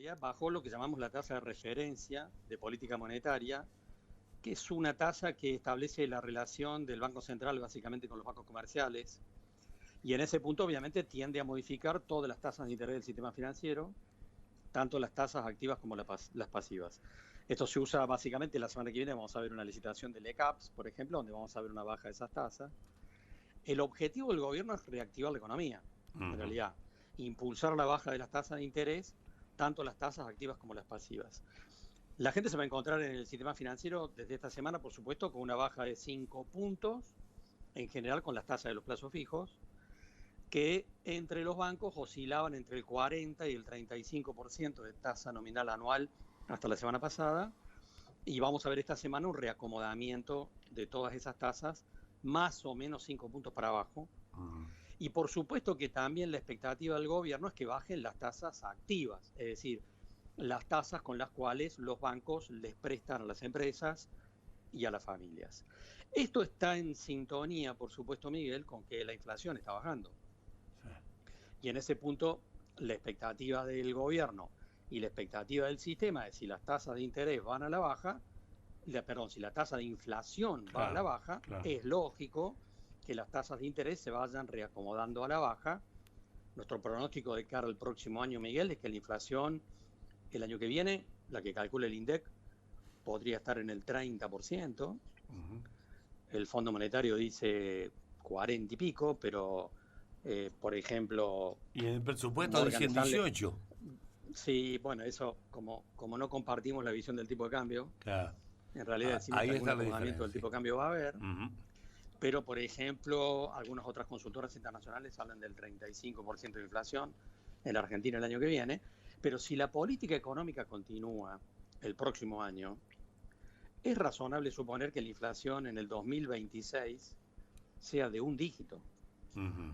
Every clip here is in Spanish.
realidad bajó lo que llamamos la tasa de referencia de política monetaria, que es una tasa que establece la relación del Banco Central básicamente con los bancos comerciales, y en ese punto obviamente tiende a modificar todas las tasas de interés del sistema financiero, tanto las tasas activas como las pasivas. Esto se usa básicamente la semana que viene, vamos a ver una licitación de LECAPs, por ejemplo, donde vamos a ver una baja de esas tasas. El objetivo del gobierno es reactivar la economía, en Ujú. realidad, impulsar la baja de las tasas de interés, tanto las tasas activas como las pasivas. La gente se va a encontrar en el sistema financiero desde esta semana, por supuesto, con una baja de 5 puntos, en general con las tasas de los plazos fijos, que entre los bancos oscilaban entre el 40 y el 35% de tasa nominal anual hasta la semana pasada, y vamos a ver esta semana un reacomodamiento de todas esas tasas, más o menos 5 puntos para abajo. Ujú. Y por supuesto que también la expectativa del gobierno es que bajen las tasas activas, es decir, las tasas con las cuales los bancos les prestan a las empresas y a las familias. Esto está en sintonía, por supuesto, Miguel, con que la inflación está bajando. Sí. Y en ese punto, la expectativa del gobierno y la expectativa del sistema es si las tasas de interés van a la baja, si la tasa de inflación va a la Claro, baja, claro. es lógico que las tasas de interés se vayan reacomodando a la baja. Nuestro pronóstico de cara al próximo año, Miguel, es que la inflación el año que viene, la que calcula el INDEC, podría estar en el 30%. Ujú. El Fondo Monetario dice 40 y pico, pero, por ejemplo, Y en el presupuesto Morgan dicen Stanley, 18. sí, bueno, eso como no compartimos la visión del tipo de cambio, Claro. en realidad decimos que Ahí algún está la acomodamiento del diferencia. tipo de cambio va a haber, Ujú. pero, por ejemplo, algunas otras consultoras internacionales hablan del 35% de inflación en la Argentina el año que viene, pero si la política económica continúa el próximo año, es razonable suponer que la inflación en el 2026 sea de un dígito, Ujú.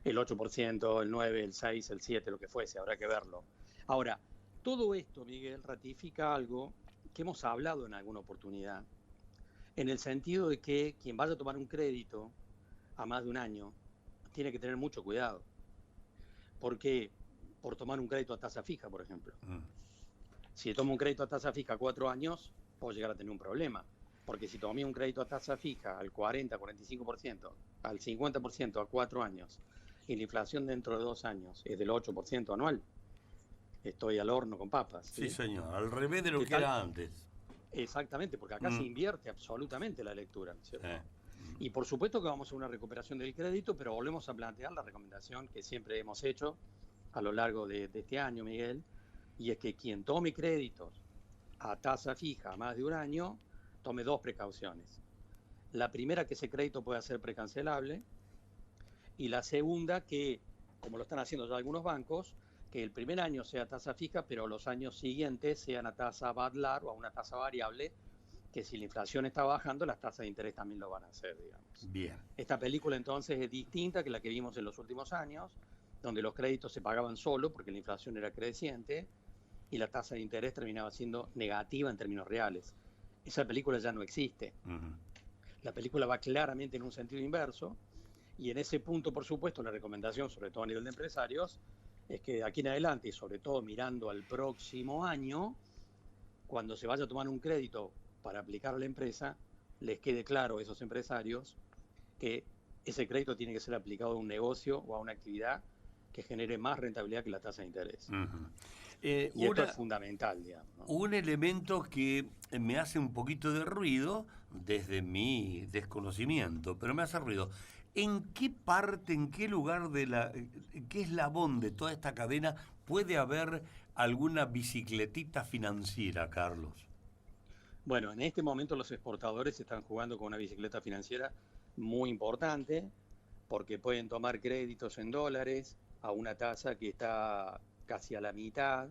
el 8%, el 9%, el 6%, el 7%, lo que fuese, habrá que verlo. Ahora, todo esto, Miguel, ratifica algo que hemos hablado en alguna oportunidad, en el sentido de que quien vaya a tomar un crédito a más de un año tiene que tener mucho cuidado, porque por tomar un crédito a tasa fija, por ejemplo. Mm. Si tomo un crédito a tasa fija a 4 años, puedo llegar a tener un problema. Porque si tomé un crédito a tasa fija al 40, 45%, al 50% a 4 años, y la inflación dentro de 2 años es del 8% anual, estoy al horno con papas, Sí, ¿sí? señor. Al revés de lo De que tal, era antes. exactamente, porque acá se Mm. invierte absolutamente la lectura, ¿no es Sí. cierto? Y por supuesto que vamos a una recuperación del crédito, pero volvemos a plantear la recomendación que siempre hemos hecho a lo largo de este año, Miguel, y es que quien tome créditos a tasa fija a más de un año, tome dos precauciones. La primera, que ese crédito pueda ser precancelable, y la segunda, que, como lo están haciendo ya algunos bancos, que el primer año sea tasa fija, pero los años siguientes sean a tasa BADLAR o a una tasa variable, que si la inflación está bajando, las tasas de interés también lo van a hacer, digamos. Bien. Esta película entonces es distinta que la que vimos en los últimos años, donde los créditos se pagaban solo porque la inflación era creciente y la tasa de interés terminaba siendo negativa en términos reales. Esa película ya no existe. Ujú. La película va claramente en un sentido inverso y en ese punto, por supuesto, la recomendación, sobre todo a nivel de empresarios, es que de aquí en adelante y sobre todo mirando al próximo año, cuando se vaya a tomar un crédito para aplicar a la empresa, les quede claro a esos empresarios que ese crédito tiene que ser aplicado a un negocio o a una actividad que genere más rentabilidad que la tasa de interés. Ujú. Y esto es fundamental, digamos, ¿no? Un elemento que me hace un poquito de ruido desde mi desconocimiento, pero me hace ruido. ¿En qué parte, en qué lugar en qué eslabón de toda esta cadena puede haber alguna bicicletita financiera, Carlos? Bueno, en este momento los exportadores están jugando con una bicicleta financiera muy importante porque pueden tomar créditos en dólares a una tasa que está casi a la mitad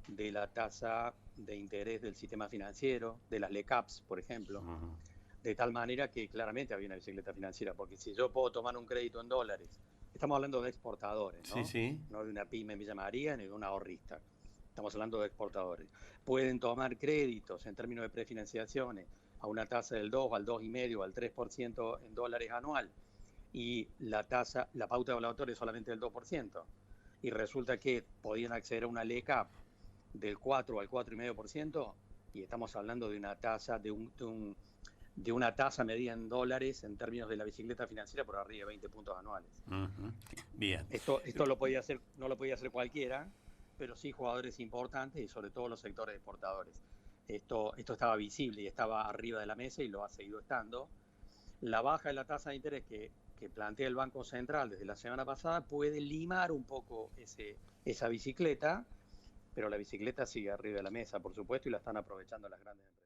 de la tasa de interés del sistema financiero, de las LECAPs, por ejemplo. Ujú. De tal manera que claramente había una bicicleta financiera, porque si yo puedo tomar un crédito en dólares, estamos hablando de exportadores, Sí, ¿no? sí. No de una pyme en Villa María ni de un ahorrista. Estamos hablando de exportadores. Pueden tomar créditos en términos de prefinanciaciones a una tasa del 2, al 2,5, al 3% en dólares anual, y la pauta evaluatoria es solamente del 2%, y resulta que podían acceder a una LECAP del 4 al 4,5%, y estamos hablando de una tasa, de una tasa medida en dólares en términos de la bicicleta financiera por arriba de 20 puntos anuales. Bien. Esto lo podía hacer, no lo podía hacer cualquiera, pero sí jugadores importantes y sobre todo los sectores exportadores. Esto estaba visible y estaba arriba de la mesa y lo ha seguido estando. La baja de la tasa de interés que plantea el Banco Central desde la semana pasada puede limar un poco esa bicicleta, pero la bicicleta sigue arriba de la mesa, por supuesto, y la están aprovechando las grandes empresas.